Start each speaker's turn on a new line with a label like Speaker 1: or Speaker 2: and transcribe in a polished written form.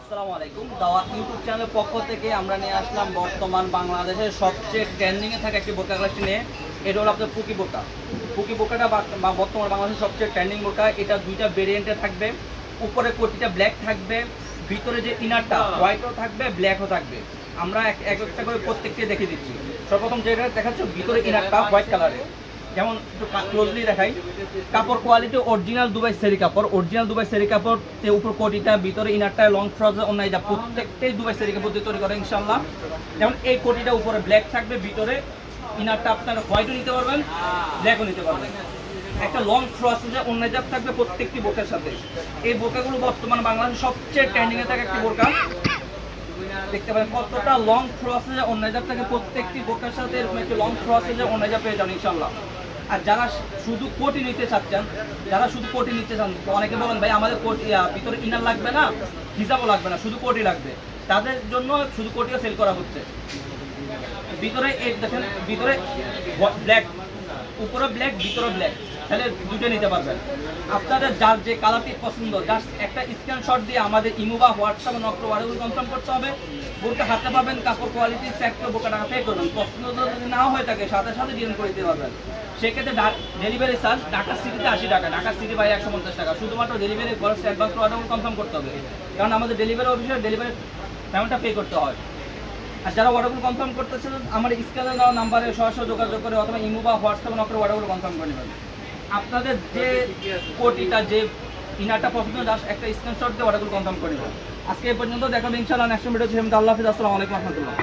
Speaker 1: আসসালামু আলাইকুম। দাওয়াত ইউটিউব চ্যানেলের পক্ষ থেকে আমরা নিয়ে আসলাম বর্তমান বাংলাদেশের সবচেয়ে ট্রেন্ডিংয়ে থাকা একটি বোরকা কালেকশন নিয়ে। এটা হলো আপনার পুকি বোরকা। পুকি বোরকাটা বর্তমান বাংলাদেশের সবচেয়ে ট্রেন্ডিং বোরকা। এটা দুইটা ভেরিয়েন্টে থাকবে। উপরে কোটিটা ব্ল্যাক থাকবে, ভিতরে যে ইনারটা হোয়াইটও থাকবে, ব্ল্যাকও থাকবে। আমরা একটা করে প্রত্যেককে দেখে দিচ্ছি। সর্বপ্রথম যেটা দেখাচ্ছ ভিতরে ইনারটা হোয়াইট কালারের, যেমন একটু ক্লোজলি দেখাই। কাপড় কোয়ালিটি অরিজিনাল দুবাই সেরি কাপড়, অরিজিনাল দুবাই সেরি কাপড়। উপর কোটিটা, ভিতরে ইনারটা, লং ফ্রজ, অন্যায় যা প্রত্যেকটাই দুবাই সেরি কাপড় দিয়ে তৈরি করে ইনশাল্লাহ। যেমন এই কোটিটা উপরে ব্ল্যাক থাকবে, ভিতরে ইনারটা আপনারা হোয়াইটও নিতে পারবেন, ব্ল্যাকও নিতে পারবেন। একটা লং ফ্রজ অন্যায় জাপ থাকবে প্রত্যেকটি বোরকার সাথে। এই বোরকাগুলো বর্তমান বাংলাদেশের সবচেয়ে ট্রেন্ডিংয়ে থাকে একটি বোরকা। দেখতে পারেন কতটা লং ফ্রসেজে অন্যায় জাপ থাকে প্রত্যেকটি বোরকার সাথে। এরকম একটি লং ফ্রসেজে অন্যায় জাপ পেয়ে যান ইনশাল্লাহ। আর যারা শুধু কোটি নিতে চাচ্ছেন, অনেকে বলেন ভাই আমাদের ভিতরে ইনার লাগবে না, হিজাবও লাগবে না, শুধু কোটি লাগবে, তাদের জন্য শুধু কোটিও সেল করা হচ্ছে। ভিতরে দেখেন, ভিতরে ব্ল্যাক, উপরে ব্ল্যাক, ভিতরে ব্ল্যাক, তাহলে দুটো নিতে পারবেন। আপনাদের যার যে কালারটি পছন্দ, জাস্ট একটা স্ক্রিনশট দিয়ে আমাদের ইমো বা হোয়াটসঅ্যাপে নক করে অর্ডারগুলো কনফার্ম করতে হবে। বোরকা হাতে পাবেন, কাপড় কোয়ালিটি চেক করে বোরকা টাকা পে করবেন। পছন্দ যদি নাও হয়ে থাকে সাথে সাথে রিটার্ন করে দিতে পারবেন। সেক্ষেত্রে ডেলিভারি চার্জ ঢাকা সিটিতে 80 টাকা, ঢাকা সিটি বাইরে 150 টাকা। শুধুমাত্র ডেলিভারি খরচ অ্যাডভান্স অর্ডারগুলো কনফার্ম করতে হবে, কারণ আমাদের ডেলিভারি অফিসে ডেলিভারি পেমেন্টটা পে করতে হয়। আর যারা অর্ডারগুলো কনফার্ম করতেছেন, আমার স্ক্রিনে দেওয়া নাম্বারে সরাসরি যোগাযোগ করে অথবা ইমো বা হোয়াটসঅ্যাপে নক করে অর্ডারগুলো কনফার্ম করে নেবেন। আপনাদের যে কোটিটা, যে ইনারটা পছন্দ, জাস্ট একটা স্ক্রিনশট দিয়ে অর্ডারগুলো কনফার্ম করে নেবেন। আজকে এই পর্যন্ত, দেখাবেন ইনশাআল্লাহ নেক্সট ভিডিও। আল্লাহ হাফিজ, আসসালামু আলাইকুম রহমতুল্লাহ।